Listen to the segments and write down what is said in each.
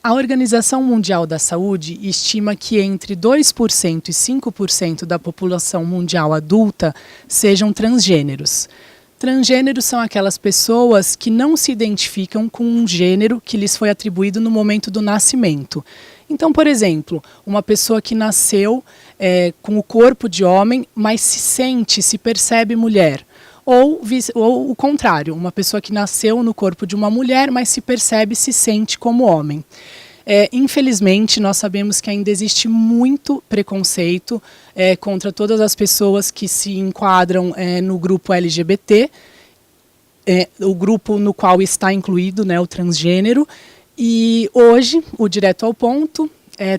A Organização Mundial da Saúde estima que entre 2% e 5% da população mundial adulta sejam transgêneros. Transgêneros são aquelas pessoas que não se identificam com um gênero que lhes foi atribuído no momento do nascimento. Então, por exemplo, uma pessoa que nasceu com o corpo de homem, mas se percebe mulher. Ou o contrário, uma pessoa que nasceu no corpo de uma mulher, mas se percebe e se sente como homem. Infelizmente, nós sabemos que ainda existe muito preconceito contra todas as pessoas que se enquadram no grupo LGBT, o grupo no qual está incluído, né, o transgênero. E hoje, o Direto ao Ponto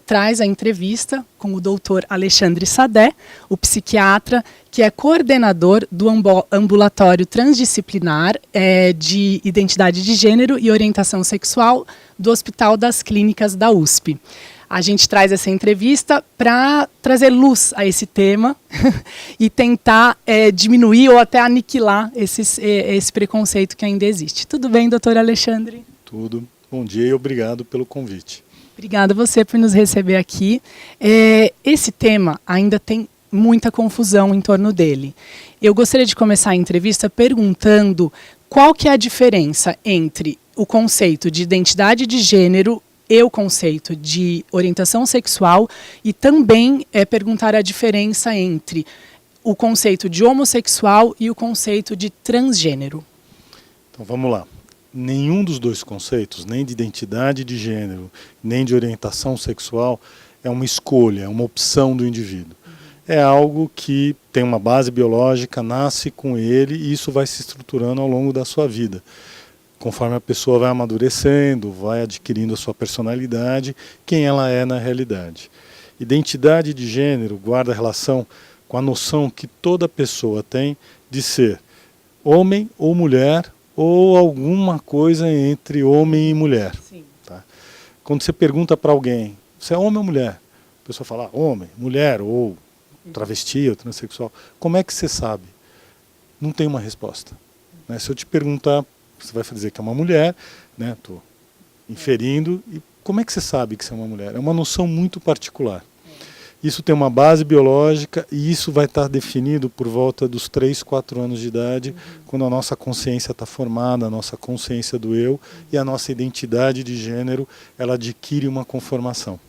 traz a entrevista com o Dr. Alexandre Sadé, o psiquiatra, que é coordenador do ambulatório transdisciplinar de identidade de gênero e orientação sexual do Hospital das Clínicas da USP. A gente traz essa entrevista para trazer luz a esse tema e tentar diminuir ou até aniquilar esse preconceito que ainda existe. Tudo bem, doutor Alexandre? Tudo. Bom dia e obrigado pelo convite. Obrigada a você por nos receber aqui. Esse tema ainda tem muita confusão em torno dele. Eu gostaria de começar a entrevista perguntando qual que é a diferença entre o conceito de identidade de gênero e o conceito de orientação sexual e também perguntar a diferença entre o conceito de homossexual e o conceito de transgênero. Então vamos lá. Nenhum dos dois conceitos, nem de identidade de gênero, nem de orientação sexual, é uma escolha, é uma opção do indivíduo. É algo que tem uma base biológica, nasce com ele e isso vai se estruturando ao longo da sua vida. Conforme a pessoa vai amadurecendo, vai adquirindo a sua personalidade, quem ela é na realidade. Identidade de gênero guarda relação com a noção que toda pessoa tem de ser homem ou mulher, ou alguma coisa entre homem e mulher. Sim. Tá? Quando você pergunta para alguém, você é homem ou mulher? A pessoa fala homem, mulher, ou travesti, ou transexual. Como é que você sabe? Não tem uma resposta. Né? Se eu te perguntar, você vai dizer que é uma mulher, né? Estou inferindo, e como é que você sabe que você é uma mulher? É uma noção muito particular. Isso tem uma base biológica e isso vai estar definido por volta dos 3, 4 anos de idade, quando a nossa consciência está formada, a nossa consciência do eu e a nossa identidade de gênero, ela adquire uma conformação,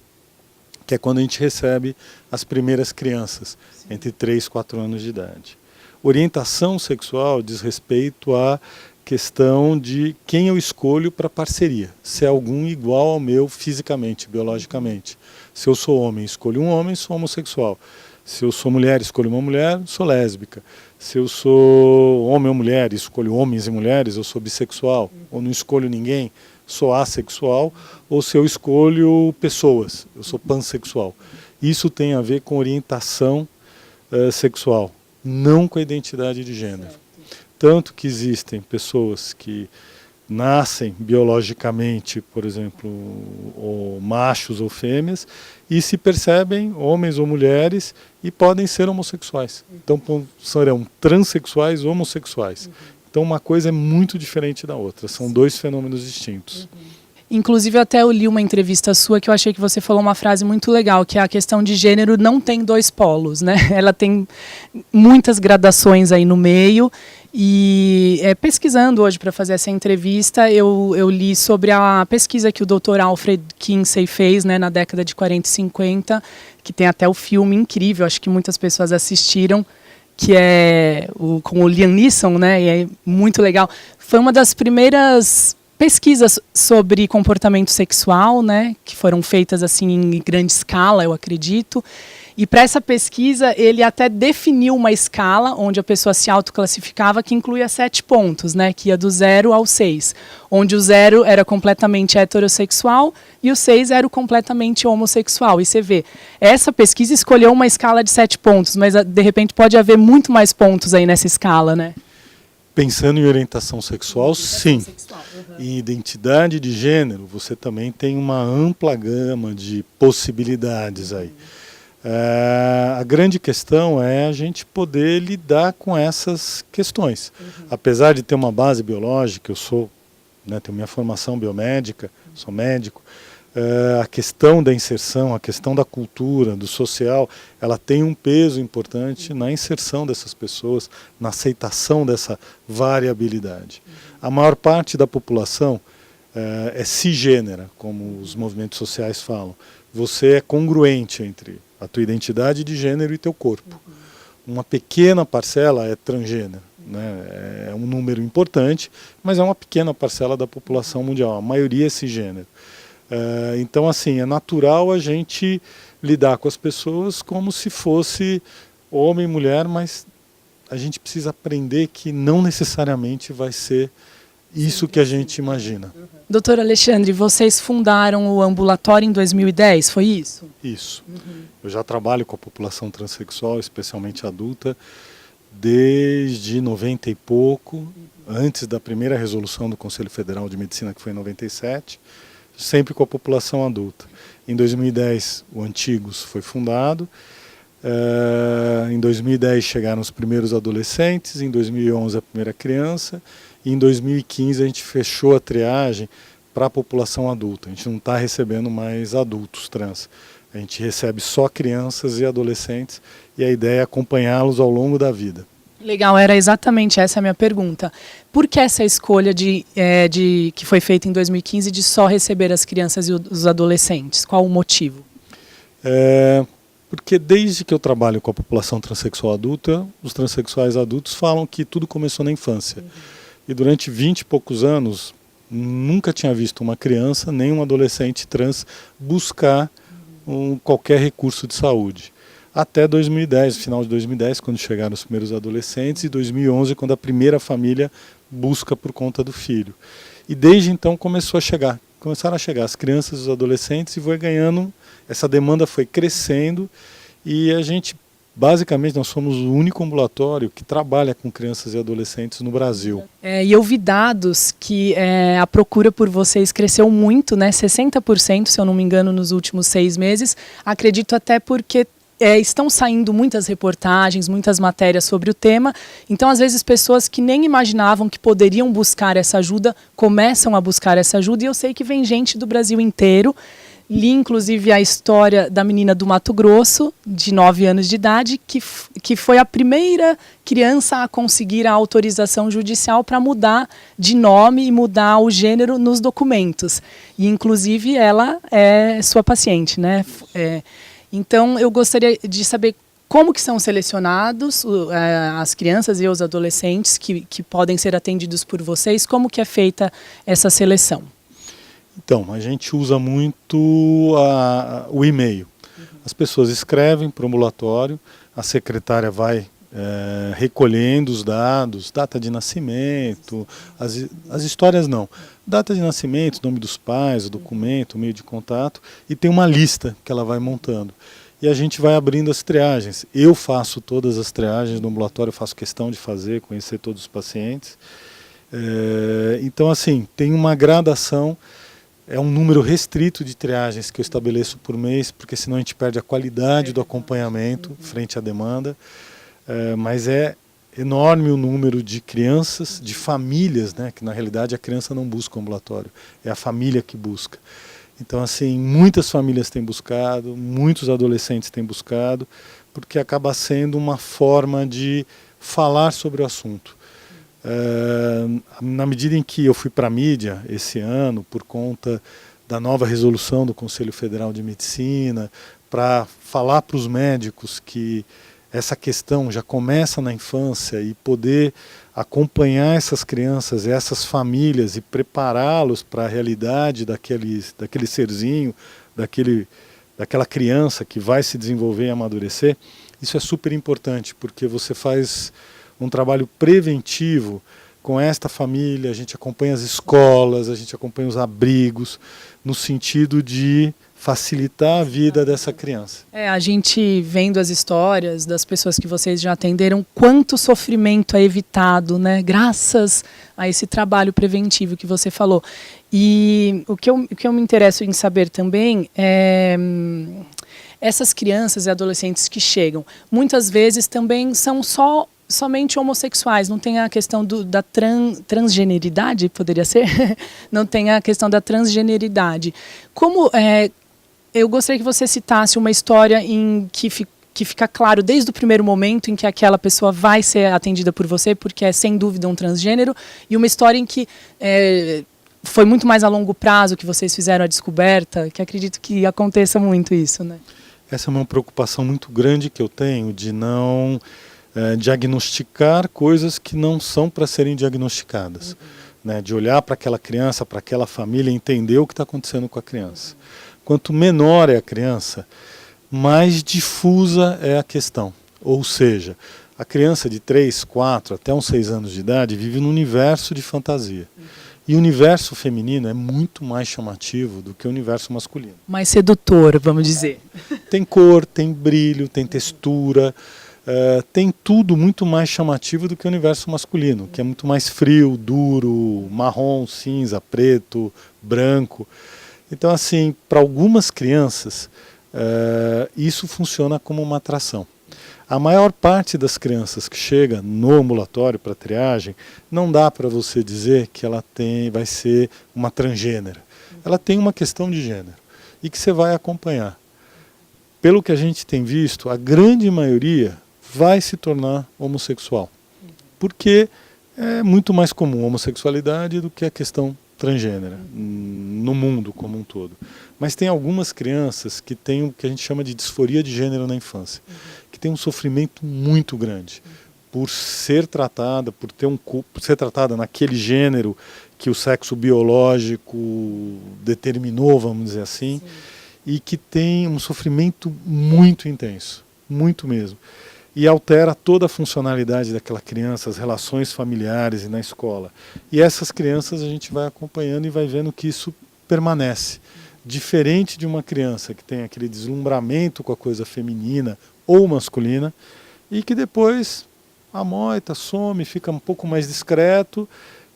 que é quando a gente recebe as primeiras crianças, entre 3, 4 anos de idade. Orientação sexual diz respeito à questão de quem eu escolho para parceria, se é algum igual ao meu fisicamente, biologicamente. Se eu sou homem, escolho um homem, sou homossexual. Se eu sou mulher, escolho uma mulher, sou lésbica. Se eu sou homem ou mulher, escolho homens e mulheres, eu sou bissexual. Ou não escolho ninguém, sou assexual. Ou se eu escolho pessoas, eu sou pansexual. Isso tem a ver com orientação sexual, não com a identidade de gênero. Tanto que existem pessoas que nascem biologicamente, por exemplo, ou machos ou fêmeas, e se percebem homens ou mulheres e podem ser homossexuais. Então serão transexuais ou homossexuais. Então uma coisa é muito diferente da outra, são dois fenômenos distintos. Inclusive, até eu li uma entrevista sua que eu achei que você falou uma frase muito legal, que é a questão de gênero não tem dois polos, né? Ela tem muitas gradações aí no meio. E pesquisando hoje para fazer essa entrevista, eu li sobre a pesquisa que o Dr. Alfred Kinsey fez, né, na década de 40 e 50, que tem até o filme incrível, acho que muitas pessoas assistiram, que é com o Liam Neeson, né, e é muito legal. Foi uma das primeiras pesquisas sobre comportamento sexual, né, que foram feitas assim em grande escala, eu acredito. E para essa pesquisa, ele até definiu uma escala onde a pessoa se autoclassificava que incluía 7 pontos, né, que ia do 0 ao 6, onde o 0 era completamente heterossexual e o 6 era o completamente homossexual. E você vê, essa pesquisa escolheu uma escala de 7 pontos, mas de repente pode haver muito mais pontos aí nessa escala, né? Pensando em orientação sexual, sim. Em identidade de gênero, você também tem uma ampla gama de possibilidades aí. A grande questão é a gente poder lidar com essas questões. Apesar de ter uma base biológica, eu sou, né, tenho minha formação biomédica, sou médico, a questão da inserção, a questão da cultura, do social, ela tem um peso importante na inserção dessas pessoas, na aceitação dessa variabilidade. A maior parte da população é cisgênera, como os movimentos sociais falam. Você é congruente entre a tua identidade de gênero e teu corpo. Uma pequena parcela é transgênero, né? É um número importante, mas é uma pequena parcela da população mundial. A maioria é cisgênero. Então, assim, é natural a gente lidar com as pessoas como se fosse homem e mulher, mas a gente precisa aprender que não necessariamente vai ser isso que a gente imagina. Doutor Alexandre, vocês fundaram o ambulatório em 2010, foi isso? Isso. Eu já trabalho com a população transexual, especialmente adulta, desde 90 e pouco, antes da primeira resolução do Conselho Federal de Medicina, que foi em 97, sempre com a população adulta. Em 2010, o Antigos foi fundado. Em 2010 chegaram os primeiros adolescentes, em 2011 a primeira criança, e em 2015 a gente fechou a triagem para a população adulta. A gente não está recebendo mais adultos trans. A gente recebe só crianças e adolescentes, e a ideia é acompanhá-los ao longo da vida. Legal, era exatamente essa a minha pergunta. Por que essa escolha que foi feita em 2015 de só receber as crianças e os adolescentes? Qual o motivo? Porque desde que eu trabalho com a população transexual adulta, os transexuais adultos falam que tudo começou na infância. E durante 20 e poucos anos, nunca tinha visto uma criança nem um adolescente trans buscar qualquer recurso de saúde. Até 2010, final de 2010, quando chegaram os primeiros adolescentes, e 2011, quando a primeira família busca por conta do filho. E desde então começaram a chegar as crianças e os adolescentes, e foi ganhando, essa demanda foi crescendo, e a gente, basicamente, nós somos o único ambulatório que trabalha com crianças e adolescentes no Brasil. E eu vi dados que a procura por vocês cresceu muito, né? 60%, se eu não me engano, nos últimos 6 meses. Acredito até porque estão saindo muitas reportagens, muitas matérias sobre o tema, então às vezes pessoas que nem imaginavam que poderiam buscar essa ajuda, começam a buscar essa ajuda, e eu sei que vem gente do Brasil inteiro. Li inclusive a história da menina do Mato Grosso, de 9 anos de idade, que foi a primeira criança a conseguir a autorização judicial para mudar de nome e mudar o gênero nos documentos. E inclusive ela é sua paciente, né? Então, eu gostaria de saber como que são selecionados as crianças e os adolescentes que podem ser atendidos por vocês, como que é feita essa seleção? Então, a gente usa muito o e-mail. As pessoas escrevem para o ambulatório, a secretária vai recolhendo os dados, data de nascimento, as histórias não. Data de nascimento, nome dos pais, o documento, o meio de contato, e tem uma lista que ela vai montando. E a gente vai abrindo as triagens. Eu faço todas as triagens do ambulatório, faço questão de fazer, conhecer todos os pacientes. Então, assim, tem uma gradação, é um número restrito de triagens que eu estabeleço por mês, porque senão a gente perde a qualidade do acompanhamento frente à demanda. Mas é enorme o número de crianças, de famílias, né, que na realidade a criança não busca o ambulatório, é a família que busca. Então, assim, muitas famílias têm buscado, muitos adolescentes têm buscado, porque acaba sendo uma forma de falar sobre o assunto. Na medida em que eu fui para a mídia esse ano, por conta da nova resolução do Conselho Federal de Medicina, para falar para os médicos que essa questão já começa na infância e poder acompanhar essas crianças, essas famílias e prepará-los para a realidade daquele serzinho, daquela criança que vai se desenvolver e amadurecer, isso é super importante, porque você faz um trabalho preventivo com esta família, a gente acompanha as escolas, a gente acompanha os abrigos, no sentido de facilitar a vida dessa criança. A gente vendo as histórias das pessoas que vocês já atenderam, quanto sofrimento é evitado, né? Graças a esse trabalho preventivo que você falou. E o que eu me interesso em saber também essas crianças e adolescentes que chegam, muitas vezes também são somente homossexuais, não tem a questão da transgeneridade, poderia ser? Não tem a questão da transgeneridade. Eu gostaria que você citasse uma história em que fica claro desde o primeiro momento em que aquela pessoa vai ser atendida por você, porque é sem dúvida um transgênero, e uma história em que foi muito mais a longo prazo que vocês fizeram a descoberta, que acredito que aconteça muito isso, né? Essa é uma preocupação muito grande que eu tenho de não diagnosticar coisas que não são para serem diagnosticadas. Né? De olhar para aquela criança, para aquela família e entender o que está acontecendo com a criança. Quanto menor é a criança, mais difusa é a questão. Ou seja, a criança de 3, 4 até uns 6 anos de idade vive num universo de fantasia. E o universo feminino é muito mais chamativo do que o universo masculino. Mais sedutor, vamos dizer. Tem cor, tem brilho, tem textura, tem tudo muito mais chamativo do que o universo masculino, que é muito mais frio, duro, marrom, cinza, preto, branco. Então, assim, para algumas crianças, isso funciona como uma atração. A maior parte das crianças que chega no ambulatório para triagem, não dá para você dizer que ela vai ser uma transgênera. Ela tem uma questão de gênero e que você vai acompanhar. Pelo que a gente tem visto, a grande maioria vai se tornar homossexual. Porque é muito mais comum a homossexualidade do que a questão transgênera no mundo como um todo. Mas tem algumas crianças que têm o que a gente chama de disforia de gênero na infância, que tem um sofrimento muito grande por ser tratada, por ser tratada naquele gênero que o sexo biológico determinou, vamos dizer assim, e que tem um sofrimento muito intenso, muito mesmo. E altera toda a funcionalidade daquela criança, as relações familiares e na escola. E essas crianças a gente vai acompanhando e vai vendo que isso permanece. Diferente de uma criança que tem aquele deslumbramento com a coisa feminina ou masculina e que depois amoita, some, fica um pouco mais discreto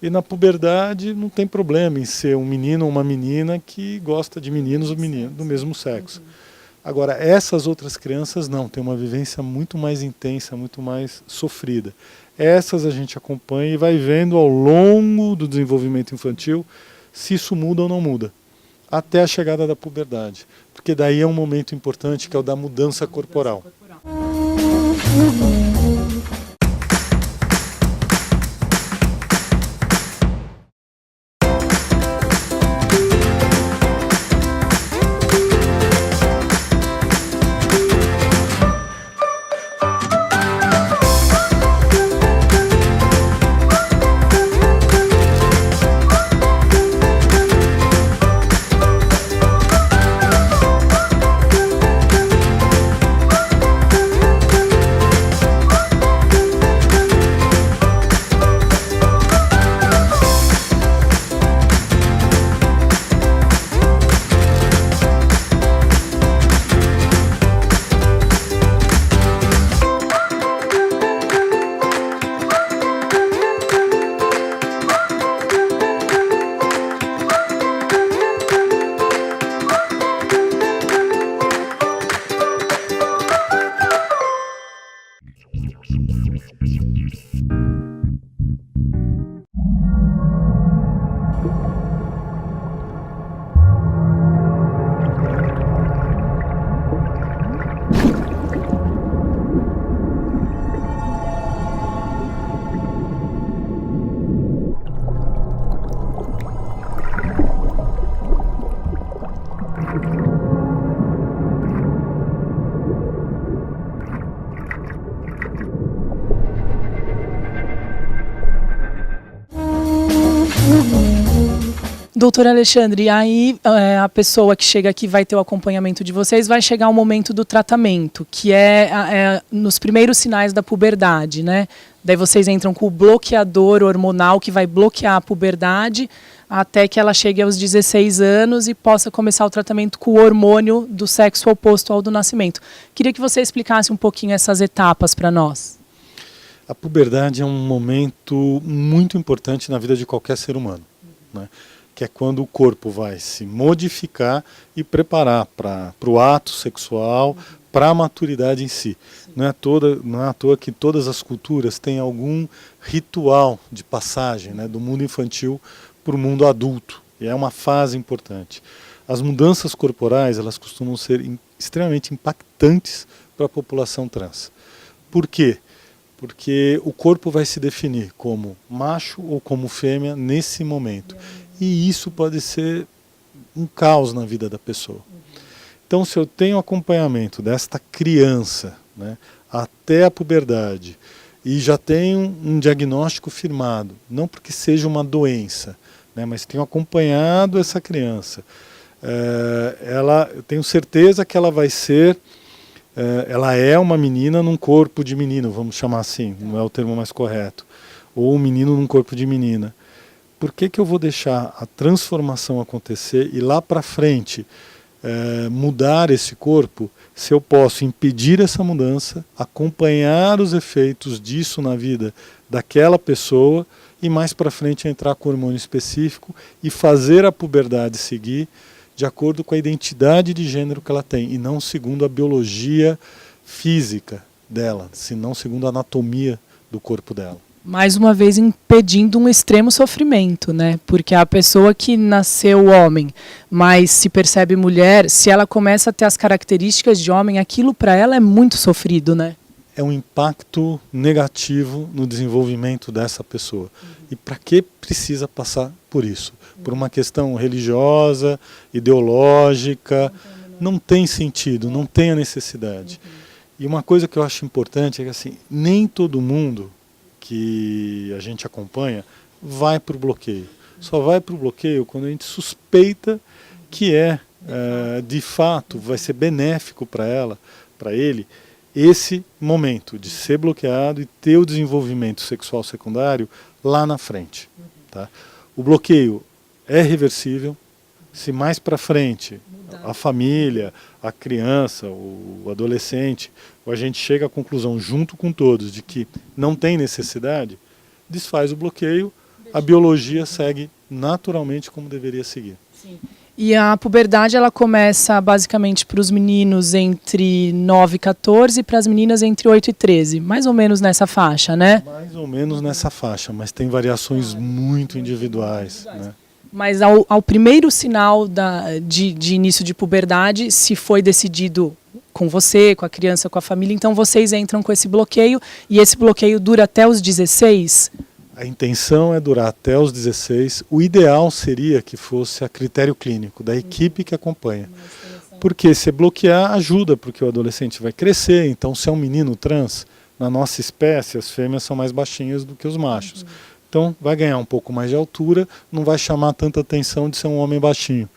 e na puberdade não tem problema em ser um menino ou uma menina que gosta de meninos ou meninas do mesmo sexo. Agora, essas outras crianças não, tem uma vivência muito mais intensa, muito mais sofrida. Essas a gente acompanha e vai vendo ao longo do desenvolvimento infantil se isso muda ou não muda, até a chegada da puberdade, porque daí é um momento importante que é o da mudança corporal. Doutor Alexandre, aí a pessoa que chega aqui vai ter o acompanhamento de vocês, vai chegar o momento do tratamento, que é nos primeiros sinais da puberdade, né? Daí vocês entram com o bloqueador hormonal que vai bloquear a puberdade até que ela chegue aos 16 anos e possa começar o tratamento com o hormônio do sexo oposto ao do nascimento. Queria que você explicasse um pouquinho essas etapas para nós. A puberdade é um momento muito importante na vida de qualquer ser humano, né? que é quando o corpo vai se modificar e preparar para o ato sexual, para a maturidade em si. Não é à toa que todas as culturas têm algum ritual de passagem, né, do mundo infantil para o mundo adulto, e é uma fase importante. As mudanças corporais, elas costumam ser extremamente impactantes para a população trans. Por quê? Porque o corpo vai se definir como macho ou como fêmea nesse momento. E isso pode ser um caos na vida da pessoa. Então, se eu tenho acompanhamento desta criança, né, até a puberdade, e já tenho um diagnóstico firmado, não porque seja uma doença, né, mas tenho acompanhado essa criança, eu tenho certeza que ela vai ser, ela é uma menina num corpo de menino, vamos chamar assim, não é o termo mais correto, ou um menino num corpo de menina. Por que eu vou deixar a transformação acontecer e lá para frente mudar esse corpo, se eu posso impedir essa mudança, acompanhar os efeitos disso na vida daquela pessoa e mais para frente entrar com hormônio específico e fazer a puberdade seguir de acordo com a identidade de gênero que ela tem e não segundo a biologia física dela, senão segundo a anatomia do corpo dela. Mais uma vez impedindo um extremo sofrimento, né? Porque a pessoa que nasceu homem, mas se percebe mulher, se ela começa a ter as características de homem, aquilo para ela é muito sofrido, né? É um impacto negativo no desenvolvimento dessa pessoa. E para que precisa passar por isso? Por uma questão religiosa, ideológica, não tem sentido, não tem a necessidade. E uma coisa que eu acho importante é que assim, nem todo mundo que a gente acompanha vai para o bloqueio. Só vai para o bloqueio quando a gente suspeita que de fato, vai ser benéfico para ela, para ele, esse momento de ser bloqueado e ter o desenvolvimento sexual secundário lá na frente. Tá? O bloqueio é reversível, se mais para frente a família, a criança, o adolescente, ou a gente chega à conclusão junto com todos de que não tem necessidade, desfaz o bloqueio, a biologia segue naturalmente como deveria seguir. Sim. E a puberdade ela começa basicamente para os meninos entre 9 e 14 e para as meninas entre 8 e 13, mais ou menos nessa faixa, né? Mais ou menos nessa faixa, mas tem variações muito individuais, né? Mas ao primeiro sinal de início de puberdade, se foi decidido com você, com a criança, com a família, então vocês entram com esse bloqueio e esse bloqueio dura até os 16? A intenção é durar até os 16. O ideal seria que fosse a critério clínico da equipe que acompanha. Porque se bloquear ajuda, porque o adolescente vai crescer. Então, se é um menino trans, na nossa espécie, as fêmeas são mais baixinhas do que os machos. Então, vai ganhar um pouco mais de altura, não vai chamar tanta atenção de ser um homem baixinho.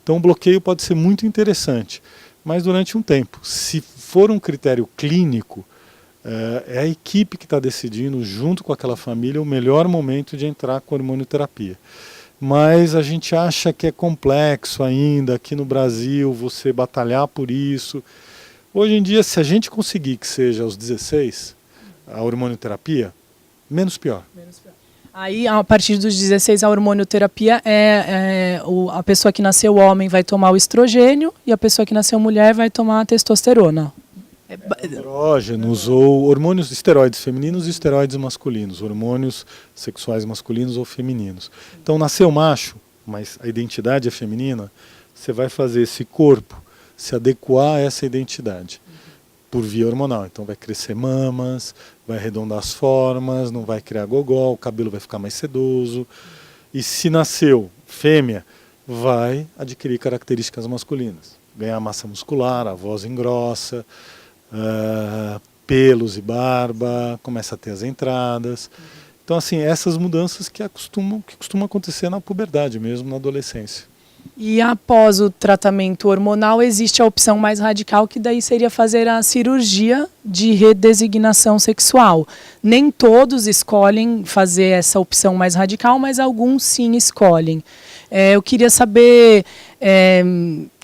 Então, o bloqueio pode ser muito interessante, mas durante um tempo. Se for um critério clínico, é a equipe que está decidindo, junto com aquela família, o melhor momento de entrar com a hormonioterapia. Mas a gente acha que é complexo ainda, aqui no Brasil, você batalhar por isso. Hoje em dia, se a gente conseguir que seja aos 16, a hormonioterapia, menos pior. Aí, a partir dos 16, a hormonioterapia a pessoa que nasceu homem vai tomar o estrogênio e a pessoa que nasceu mulher vai tomar a testosterona. Andrógenos ou hormônios, esteroides femininos e esteroides masculinos, hormônios sexuais masculinos ou femininos. Então, nasceu macho, mas a identidade é feminina, você vai fazer esse corpo se adequar a essa identidade por via hormonal. Então, vai crescer mamas, vai arredondar as formas, não vai criar gogó, o cabelo vai ficar mais sedoso. E se nasceu fêmea, vai adquirir características masculinas. Ganhar massa muscular, a voz engrossa, pelos e barba, começa a ter as entradas. Então, assim, essas mudanças que costumam acontecer na puberdade mesmo, na adolescência. E após o tratamento hormonal, existe a opção mais radical, que daí seria fazer a cirurgia de redesignação sexual. Nem todos escolhem fazer essa opção mais radical, mas alguns sim escolhem. Eu queria saber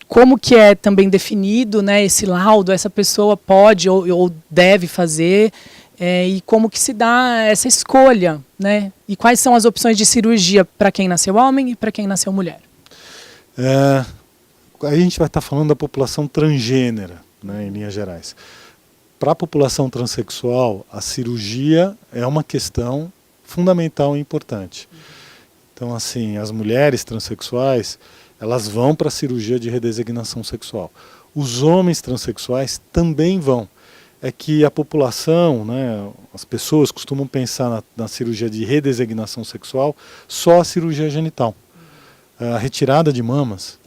como que é também definido, né, esse laudo, essa pessoa pode ou deve fazer, E como que se dá essa escolha, né? E quais são as opções de cirurgia para quem nasceu homem e para quem nasceu mulher? Aí a gente vai estar falando da população transgênera, né, em linhas gerais. Para a população transexual, a cirurgia é uma questão fundamental e importante. Então, assim, as mulheres transexuais, elas vão para a cirurgia de redesignação sexual. Os homens transexuais também vão. É que a população, né, as pessoas costumam pensar na cirurgia de redesignação sexual só a cirurgia genital. A retirada de mamas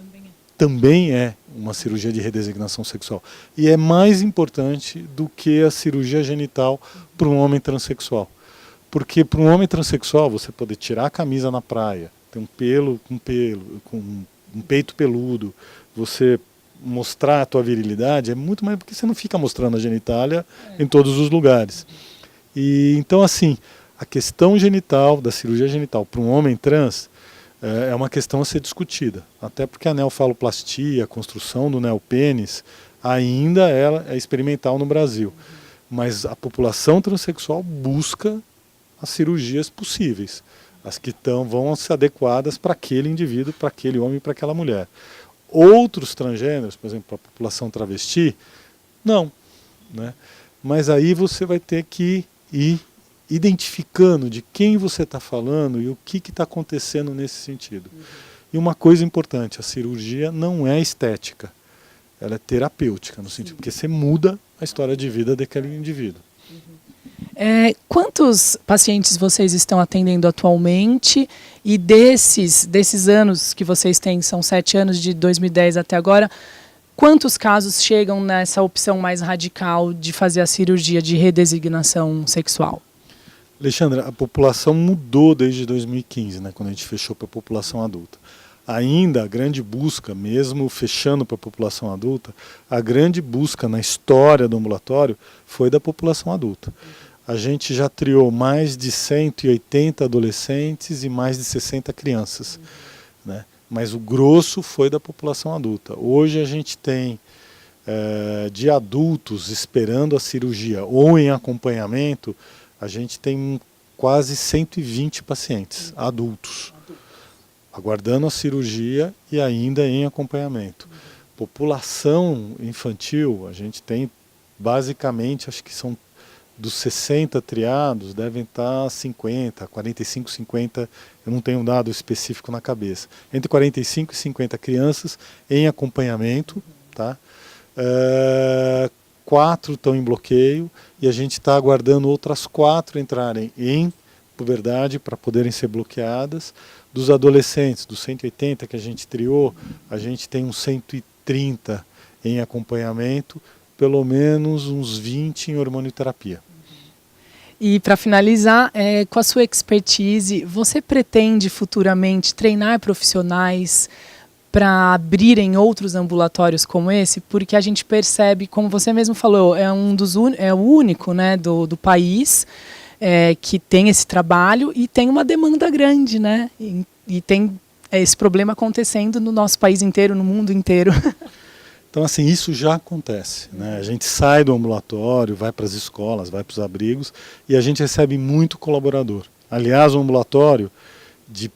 também é uma cirurgia de redesignação sexual. E é mais importante do que a cirurgia genital para um homem transexual. Porque para um homem transexual, você poder tirar a camisa na praia, ter um pelo, com um peito peludo, você mostrar a tua virilidade, é muito mais porque você não fica mostrando a genitália em todos os lugares. E então, assim, a questão genital, da cirurgia genital para um homem trans, é uma questão a ser discutida. Até porque a neofaloplastia, a construção do neopênis, ainda é experimental no Brasil. Mas a população transexual busca as cirurgias possíveis, as que vão ser adequadas para aquele indivíduo, para aquele homem e para aquela mulher. Outros transgêneros, por exemplo, a população travesti, não, né? Mas aí você vai ter que ir identificando de quem você está falando e o que está acontecendo nesse sentido. E uma coisa importante, a cirurgia não é estética, ela é terapêutica, no sentido porque você muda a história de vida daquele indivíduo. Quantos pacientes vocês estão atendendo atualmente? E desses anos que vocês têm, são 7 anos, de 2010 até agora, quantos casos chegam nessa opção mais radical de fazer a cirurgia de redesignação sexual? Alexandra, a população mudou desde 2015, né, quando a gente fechou para a população adulta. Ainda a grande busca, mesmo fechando para a população adulta, a grande busca na história do ambulatório foi da população adulta. A gente já triou mais de 180 adolescentes e mais de 60 crianças, né? Mas o grosso foi da população adulta. Hoje a gente tem de adultos esperando a cirurgia ou em acompanhamento, a gente tem quase 120 pacientes adultos, aguardando a cirurgia e ainda em acompanhamento. População infantil, a gente tem basicamente, acho que são dos 60 triados, devem estar 50, 45, 50, eu não tenho um dado específico na cabeça. Entre 45 e 50 crianças em acompanhamento, tá? 4 estão em bloqueio e a gente está aguardando outras 4 entrarem em puberdade para poderem ser bloqueadas. Dos adolescentes, dos 180 que a gente triou, a gente tem uns 130 em acompanhamento, pelo menos uns 20 em hormonioterapia. E para finalizar, com a sua expertise, você pretende futuramente treinar profissionais para abrirem outros ambulatórios como esse? Porque a gente percebe, como você mesmo falou, é o único, né, do país que tem esse trabalho e tem uma demanda grande, né? E tem esse problema acontecendo no nosso país inteiro, no mundo inteiro. Então, assim, isso já acontece, né? A gente sai do ambulatório, vai para as escolas, vai para os abrigos e a gente recebe muito colaborador. Aliás, o ambulatório de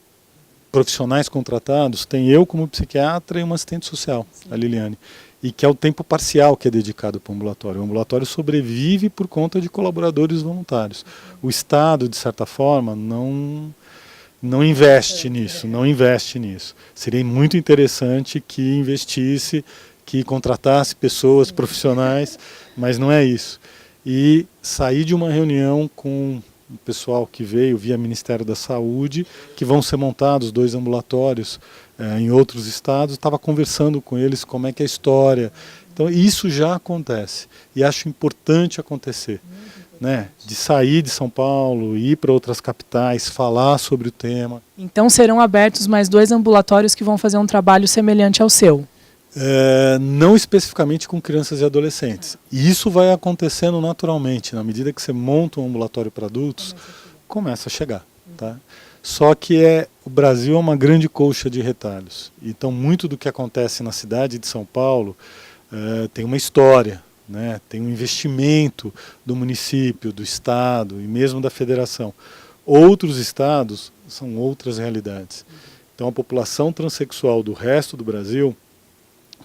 profissionais contratados tem eu como psiquiatra e uma assistente social, a Liliane, e que é o tempo parcial que é dedicado para o ambulatório. O ambulatório sobrevive por conta de colaboradores voluntários. O Estado, de certa forma, não investe nisso, não investe nisso. Seria muito interessante que investisse, que contratasse pessoas profissionais, mas não é isso. E sair de uma reunião com o pessoal que veio via Ministério da Saúde, que vão ser montados 2 ambulatórios em outros estados, estava conversando com eles como é que é a história. Então isso já acontece e acho importante acontecer, né? De sair de São Paulo, ir para outras capitais, falar sobre o tema. Então serão abertos mais 2 ambulatórios que vão fazer um trabalho semelhante ao seu? Não especificamente com crianças e adolescentes. E isso vai acontecendo naturalmente, na medida que você monta um ambulatório para adultos, começa a chegar. Tá? Só que o Brasil é uma grande colcha de retalhos. Então muito do que acontece na cidade de São Paulo tem uma história. né? Tem um investimento do município, do estado e mesmo da federação. Outros estados são outras realidades. Então a população transexual do resto do Brasil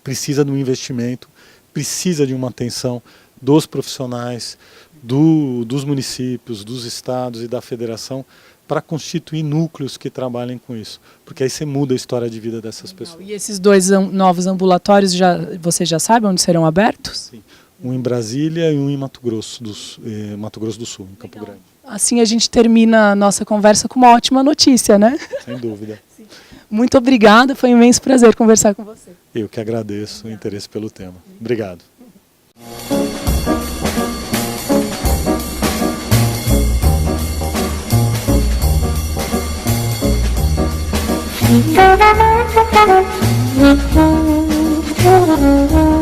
precisa de um investimento, precisa de uma atenção dos profissionais, dos municípios, dos estados e da federação para constituir núcleos que trabalhem com isso. Porque aí você muda a história de vida dessas pessoas. E esses 2 novos ambulatórios, você já sabe onde serão abertos? Sim. Um em Brasília e um em Mato Grosso do Sul, em Campo Grande. Assim a gente termina a nossa conversa com uma ótima notícia, né? Sem dúvida. Sim. Muito obrigada, foi um imenso prazer conversar com você. Eu que agradeço o interesse pelo tema. Obrigado. Thank you.